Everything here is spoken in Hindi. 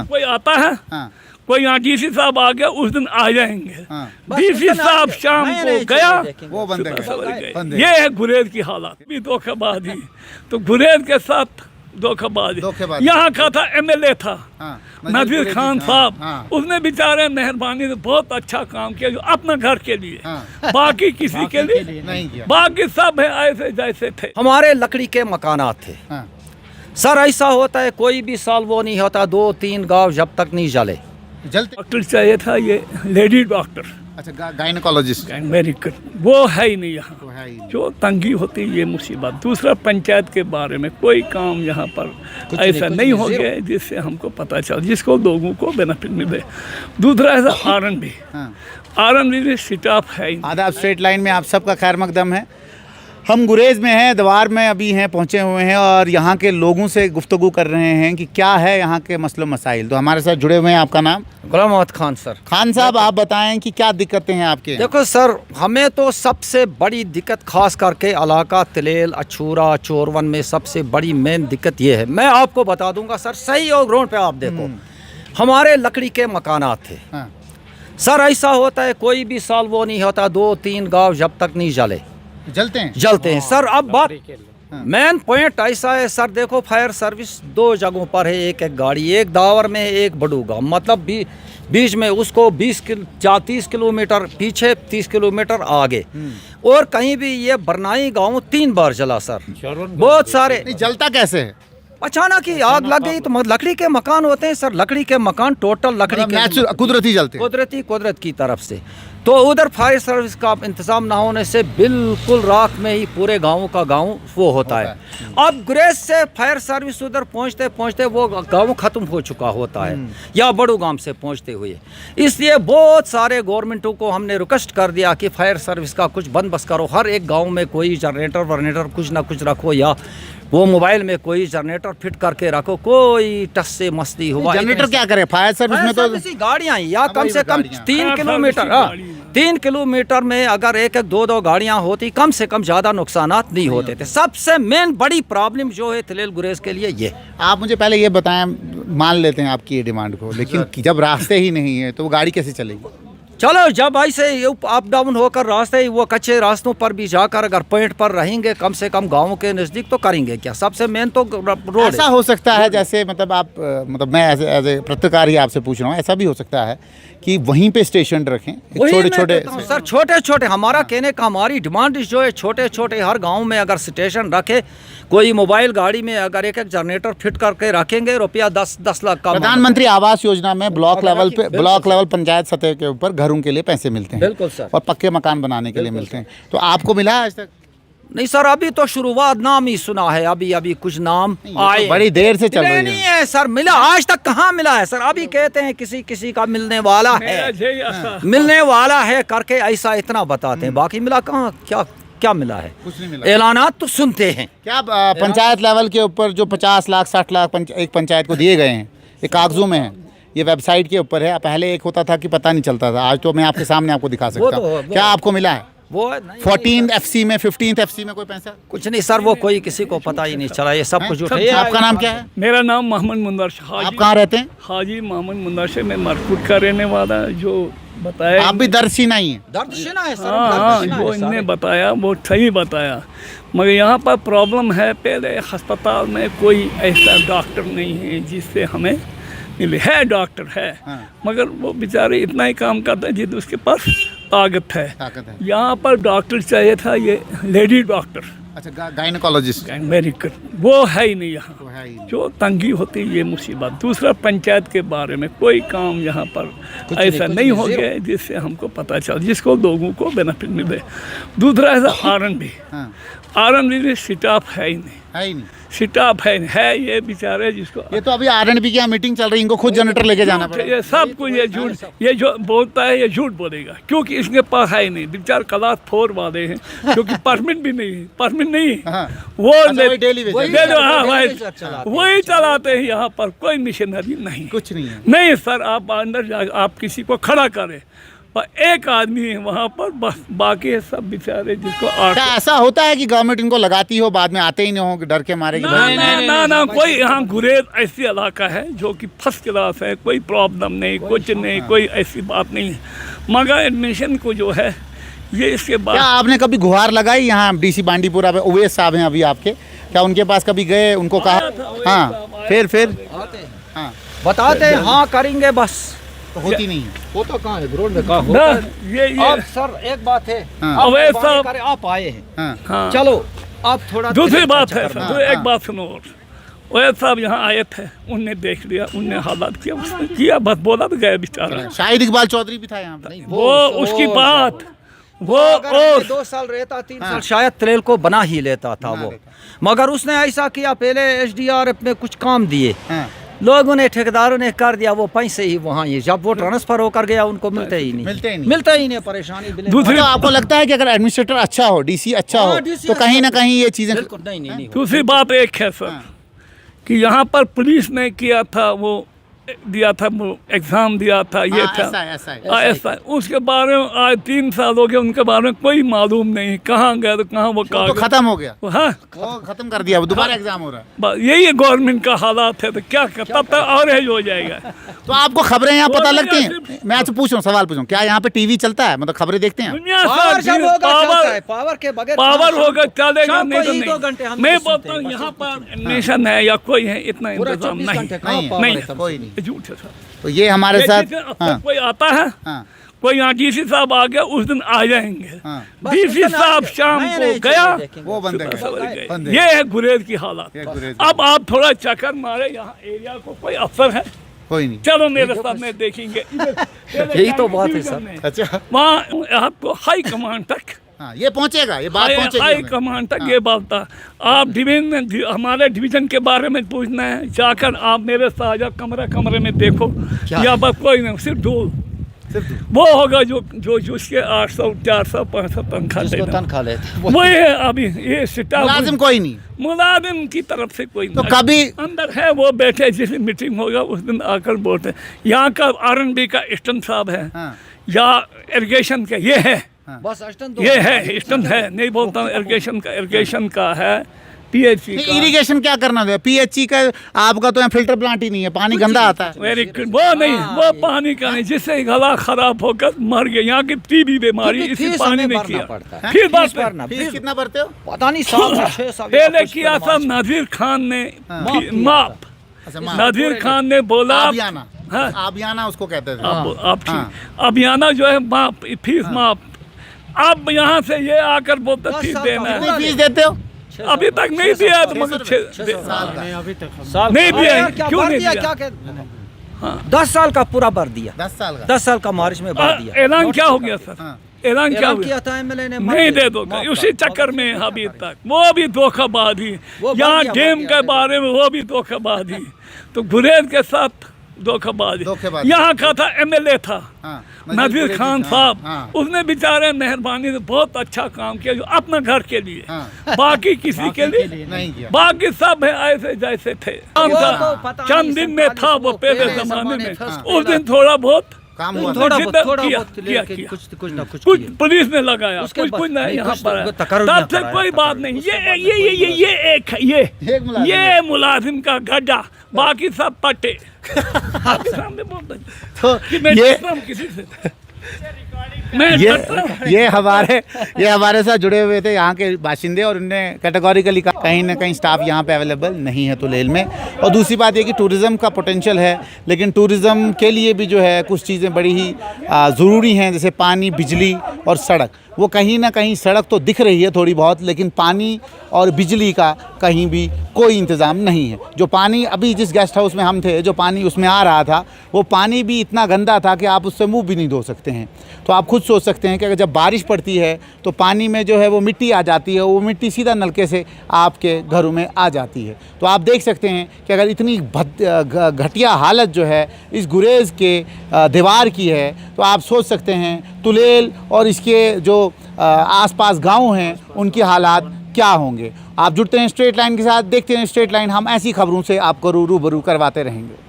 कोई आता है, कोई यहाँ डीसी साहब आ गया, उस दिन आ जाएंगे। डीसी साहब शाम को गया, वो बंद है। ये है गुरेज की हालत। भी धोखेबाजी, तो गुरेज के साथ धोखेबाजी। यहाँ का था एमएलए था नजीर खान साहब, उसने बेचारे मेहरबानी से बहुत अच्छा काम किया जो अपने घर के लिए, बाकी किसी के लिए नहीं किया। बाकी सब है ऐसे जैसे थे। हमारे लकड़ी के मकानात थे सर। ऐसा होता है कोई भी साल वो नहीं होता 2-3 गांव जब तक नहीं जले। डॉक्टर चाहिए था, ये लेडी डॉक्टर, अच्छा गायनेकोलॉजिस्ट, मेडिकल, वो है ही नहीं यहाँ। जो तंगी होती है ये मुसीबत। दूसरा पंचायत के बारे में कोई काम यहाँ पर ऐसा नहीं हो गया जिससे हमको पता चल, जिसको लोगों को बेनिफिट मिले। दूसरा ऐसा आरएनबी में स्टाफ है ही। आधा स्ट्रेट लाइन में आप सबका खैर मकदम है। हम गुरेज में हैं, द्वार में अभी हैं, पहुंचे हुए हैं और यहाँ के लोगों से गुफ्तगू कर रहे हैं कि क्या है यहाँ के मसलो मसाइल। तो हमारे साथ जुड़े हुए हैं, आपका नाम? गुलाम मोहम्मद खान सर। खान साहब, आप बताएं कि क्या दिक्कतें हैं आपके? देखो सर, हमें तो सबसे बड़ी दिक्कत खास करके इलाका तलेल, अछूरा, चोरवन में सबसे बड़ी मेन दिक्कत ये है। मैं आपको बता दूंगा सर, सही और ग्राउंड पे आप देखो, हमारे लकड़ी के मकानात थे सर। ऐसा होता है कोई भी साल वो नहीं होता 2-3 गाँव जब तक नहीं जले। जलते हैं सर। अब बात मेन पॉइंट ऐसा है सर, देखो फायर सर्विस 2 जगहों पर है, एक गाड़ी, एक दावर में, एक बड़ूगा, मतलब बीच में उसको 30 किलोमीटर पीछे, 30 किलोमीटर आगे। और कहीं भी ये बरनाई गांव 3 बार जला सर। बहुत सारे। जलता कैसे है? अचानक ही आग लग गई। तो लकड़ी के मकान होते हैं सर, लकड़ी के मकान टोटल लकड़ी के, कुदरती जलते, कुदरत की तरफ से। तो उधर फायर सर्विस का इंतजाम ना होने से बिल्कुल रात में ही पूरे गाँव का गाँव वो होता है। अब गुरेज से फायर सर्विस उधर पहुँचते पहुँचते वो गाँव ख़त्म हो चुका होता है, या बड़ू गाँव से पहुँचते हुए। इसलिए बहुत सारे गवर्नमेंटों को हमने रिक्वेस्ट कर दिया कि फायर सर्विस का कुछ बंदोबस्त करो, हर एक गाँव में कोई जनरेटर कुछ ना कुछ रखो, या वो मोबाइल में कोई जनरेटर फिट करके रखो, कोई टस से मस्ती हुआ। जनरेटर क्या करे फायर सर्विस में? तो गाड़ियाँ या कम से कम 3 किलोमीटर, 3 किलोमीटर में अगर 1-2 गाड़ियाँ होती, कम से कम ज़्यादा नुकसानात नहीं होते थे। सबसे मेन बड़ी प्रॉब्लम जो है तलेल गुरेज के लिए ये। आप मुझे पहले ये बताएं, मान लेते हैं आपकी ये डिमांड को, लेकिन जब रास्ते ही नहीं है तो वो गाड़ी कैसे चलेगी? चलो, जब ऐसे अप डाउन होकर रास्ते, वो कच्चे रास्तों पर भी जाकर अगर पॉइंट पर रहेंगे कम से कम गाँव के नज़दीक, तो करेंगे क्या? सबसे मेन तो रोड। ऐसा हो सकता है जैसे, मतलब आप, मतलब मैं एज ए पत्रकार ही आपसे पूछ रहा हूँ, ऐसा भी हो सकता है कि वहीं पे स्टेशन रखें छोटे छोटे सर, छोटे छोटे। हमारा कहने का, हमारी डिमांड जो है छोटे छोटे हर गांव में अगर स्टेशन रखे, कोई मोबाइल गाड़ी में अगर एक जनरेटर फिट करके रखेंगे, रुपया 10 लाख का। प्रधानमंत्री आवास योजना में ब्लॉक लेवल पंचायत सतह के ऊपर घरों के लिए पैसे मिलते हैं। बिल्कुल सर। और पक्के मकान बनाने के लिए मिलते हैं। तो आपको मिला आज तक? नहीं सर, अभी तो शुरुआत, नाम ही सुना है, अभी कुछ नाम आए, तो बड़ी देर से चल रही है। नहीं है सर, मिला आज तक कहाँ मिला है सर? अभी कहते हैं किसी का मिलने वाला है करके ऐसा इतना बताते हैं, बाकी मिला कहाँ? क्या मिला है? कुछ नहीं मिला। ऐलानात तो सुनते हैं। क्या पंचायत लेवल के ऊपर जो 50 लाख 60 लाख एक पंचायत को दिए गए हैं, ये कागजों में है, ये वेबसाइट के ऊपर है। पहले एक होता था कि पता नहीं चलता था, आज तो मैं आपके सामने आपको दिखा सकता हूँ। क्या आपको मिला है? वो 14 FC में, 15 FC में कोई पैसा? कुछ नहीं सर, वो कोई किसी को पता ही नहीं चला, ये सब कुछ उठे। आपका नाम क्या है? मेरा नाम मोहम्मद मुंदर शाह। आप कहाँ रहते हैं? हाजी मोहम्मद मुंदर से, मैं मरकुट का रहने वाला। जो बताया, आप भी दर्दशीना ही हैं? दर्दशीना है सर। हाँ, जो इनने बताया वो सही बताया, मगर यहाँ पर प्रॉब्लम है, पहले अस्पताल में कोई ऐसा डॉक्टर नहीं है जिससे हमें मिले। है डॉक्टर है, मगर वो बेचारे इतना ही काम करते हैं जितना उसके पास ताकत है। यहाँ पर डॉक्टर चाहिए था, ये लेडी डॉक्टर, अच्छा गायनेकोलॉजिस्ट, मेडिकल, वो है ही नहीं यहाँ। जो तंगी होती है ये मुसीबत। दूसरा पंचायत के बारे में कोई काम यहाँ पर ऐसा नहीं हो गया जिससे हमको पता चल, जिसको लोगों को बेनिफिट मिले। दूसरा ऐसा आरएनबी में स्टाफ है ही नहीं। स्टाफ है ये बेचारे, जिसको ये तो अभी आरएनबी की मीटिंग चल रही है, इनको खुद जनरेटर लेके जाना पड़ेगा। ये सब कुछ ये झूठ, ये जो बोलता है ये झूठ बोलेगा, क्योंकि इसके पास है ही नहीं। बेचारे क्लास 4 वाले हैं, क्योंकि परमिट भी नहीं है, परमिट नहीं वो वही चलाते हैं। यहाँ पर कोई मिशनरी नहीं, कुछ नहीं है। नहीं सर, आप अंदर जा, आप किसी को खड़ा करें और एक आदमी है वहाँ पर, बस बाकी है सब बेचारे जिसको क्या ऐसा होता है कि गवर्नमेंट इनको लगाती हो, बाद में आते ही नहीं हो डर के मारे कि ना कोई यहाँ गुरेज ऐसी इलाका है जो कि फर्स्ट क्लास है, कोई प्रॉब्लम नहीं, कुछ नहीं, कोई ऐसी बात नहीं है। मगर एडमिशन को जो है ये इसके बाद क्या आपने कभी गुहार लगाई यहाँ डीसी बांडीपुरा पे? उवैस साहब हैं अभी आपके, क्या उनके पास कभी गए, उनको कहा? हाँ, फिर हाँ बताते हैं हाँ करेंगे, बस तो होती नहीं है। होता कहाँ है ग्राउंड में, कहाँ होता है? ये अब सर एक बात है, हाँ। आप अवैध मेहरबानी साहब- करें, आप आए हैं, हाँ हाँ। चलो आप थोड़ा दूसरी बात है करना। सर, एक बात सुनो और वैद साहब यहाँ आए थे, उनने देख लिया, उनने हालात किया, उसने किया, बस बोला तो गए बेचारा। शाहिद इकबाल चौधरी भी था यहाँ पे। वो उसकी बात वो अगर और 2 साल रहता 3 साल शायद त्रेल को बना ही लेता था वो, मगर उसने ऐसा किया, पहले एसडीआरएफ में कुछ काम दिए, हाँ। लोगों ने ठेकेदारों ने कर दिया, वो पैसे ही वहाँ ही, जब वो ट्रांसफर होकर गया उनको मिलते ही नहीं, मिलते ही नहीं, परेशानी दूसरी मतलब आपको लगता है कि अगर एडमिनिस्ट्रेटर अच्छा हो, डीसी अच्छा हो, DC तो कहीं ना कहीं ये चीजें बिल्कुल नहीं दूसरी बात एक है सर कि यहाँ पर पुलिस ने किया था, वो दिया था, वो एग्जाम दिया था, ये था ऐसा, उसके बारे में आज 3 साल हो गए, उनके बारे में कोई मालूम नहीं, कहाँ गए तो कहाँ वो तो कागज, खत्म हो गया, हाँ वो खत्म कर दिया, वो दोबारा एग्जाम हो रहा है। बस यही गवर्नमेंट का हालात है, तो क्या करता तब और है हो जाएगा। तो आपको खबरें यहाँ पता बोलिए लगती हैं? सिर्फ- मैं आपसे पूछ रहा हूँ, सवाल पूछ रहा हूँ, क्या यहाँ पे टीवी चलता है, मतलब खबरें देखते हैं? दुनिया पावर जब होगा चलता है, पावर पावर के बगैर पावर होगा चलेगा, शाम को नहीं तो ही 2 नहीं। घंटे हम मैं नहीं बोलता सुनते, हूँ बस यहाँ उसको पर एडमिशन है या कोई है, इतना पूरा इंतजाम 24 नहीं, घंटे कहाँ नहीं, पावर नहीं, है तब कोई से? नहीं। झूठ है सर। तो ये हमारे साथ हाँ कोई आता है, हाँ कोई यहाँ डीसी साहब आ गया, उस दिन आ जाएंगे। हाँ डीसी साहब शाम को गया, वो बंद है बंद है। ये है गुरेज की हालत। ये गुरेज अब आप थोड़ा चक्कर मारे, यहाँ एरिया को कोई अफसर है, कोई नहीं। चलो मेरे सामने देखेंगे। यही तो बात है सर। अच्छा वहाँ आपको हाई कमांड तक, हाँ ये पहुँचेगा, ये बात हाई पहुँचेगी। कमांड तक ये बात था। आप डिवीजन, हमारे डिवीजन के बारे में पूछना है, जाकर आप मेरे साथ जाओ, कमरे में देखो, या बस कोई नहीं, सिर्फ दो वो होगा जो जो जिसके 800 400 500 तनख्वाह जिसको देना, तनख्वाह लेते वही है। अभी ये स्टाफ मुलाजिम कोई नहीं, मुलाजिम की तरफ से कोई तो नहीं। कभी अंदर है वो बैठे, जिस दिन मीटिंग होगा उस दिन आकर बोलते हैं। यहाँ का R&B का स्टन साहब है, हाँ या इरिगेशन का ये है, बस अष्टन ये है स्टन है, नहीं बोलता हूँ इरिगेशन का है, PHC का। इरिगेशन क्या करना है? PHC का आपका तो यहाँ फिल्टर प्लांट ही नहीं है, पानी गंदा आता है। वेरी गुड, वो नहीं, वो पानी का नहीं, जिससे गला खराब होकर मर गया। यहाँ की टीबी बीमारी क्योंकि इसी फीस पानी हमें ने भरना किया। पड़ता है। फिर बात भरना, फीस कितना भरते हो? पता नहीं, साल में 6 साल पहले किया था नजीर खान ने माफ, अच्छा नजीर खान ने बोला आबियाना, हाँ। आबियाना उसको कहते थे। आप ठीक, अभियाना जो है माफ, फीस माफ। अब यहाँ से ये आकर बोलते 10 फीस साल देना का है, कितनी फीस देते हो? अभी तक नहीं दिया है, तो मगर साल का। नहीं दिया है, क्या क्यों भर नहीं दिया, दिया? क्या कहते 10 साल का पूरा भर दिया, 10 साल का। 10 साल का मार्च में भर दिया। ऐलान क्या हो गया सर? हाँ। ऐलान क्या ऐलान हो किया गया? था एमएलए ने, नहीं दे दो, उसी चक्कर में अभी तक वो भी धोखाबाजी। वो बढ़ यहाँ गया, डैम बढ़ के गया। बारे में वो भी धोखाबाजी। तो गुरेज के साथ धोखाबाजी। धोखेबाजी। यहाँ का था MLA था हाँ, नजीर खान हाँ, साहब, हाँ। उसने बेचारे मेहरबानी से बहुत अच्छा काम किया, जो अपना घर के लिए, हाँ। बाकी किसी के लिए नहीं किया। बाकी सब है ऐसे जैसे थे। वो तो पता नहीं, चंद दिन में था वो पहले पहले जमाने में, ज़माने उस दिन थोड़ा बहुत काम हुआ था। थोड़ा जितना बहुत किया, लेकिन किया। कुछ ना कुछ कुछ किया। पुलिस ने लगाया, उसके कुछ बाद कुछ नहीं नहीं, यहाँ कुछ पर तो है। तकर्रुर तब नहीं से कराया, कोई बात तकर्रुर। नहीं। उसके बाद ये एक मुलाजिम ये मुलाजिम का गड्ढा, बाकी सब पट्टे। आपके सामने बोलता हूँ तो कि मैं ये डरता हूँ किसी से, मैं डरता हूँ। ये हमारे साथ जुड़े हुए थे यहाँ के बाशिंदे, और उनने कैटेगोरिकली कहा कहीं ना कहीं स्टाफ यहाँ पे अवेलेबल नहीं है तुलेल में। और दूसरी बात ये कि टूरिज़्म का पोटेंशियल है, लेकिन टूरिज़्म के लिए भी जो है कुछ चीज़ें बड़ी ही ज़रूरी हैं, जैसे पानी, बिजली और सड़क। वो कहीं ना कहीं सड़क तो दिख रही है थोड़ी बहुत, लेकिन पानी और बिजली का कहीं भी कोई इंतज़ाम नहीं है। जो पानी अभी जिस गेस्ट हाउस में हम थे, जो पानी उसमें आ रहा था, वो पानी भी इतना गंदा था कि आप उससे मुंह भी नहीं धो सकते हैं। तो आप खुद सोच सकते हैं कि अगर जब बारिश पड़ती है तो पानी में जो है वो मिट्टी आ जाती है, वो मिट्टी सीधा नलके से आपके घरों में आ जाती है। तो आप देख सकते हैं कि अगर इतनी घटिया हालत जो है इस गुरेज के दीवार की है, तो आप सोच सकते हैं तुलेल और इसके जो आसपास गांव हैं उनकी हालात क्या होंगे। आप जुड़ते हैं स्ट्रेट लाइन के साथ, देखते हैं स्ट्रेट लाइन। हम ऐसी खबरों से आपको रूबरू करवाते रहेंगे।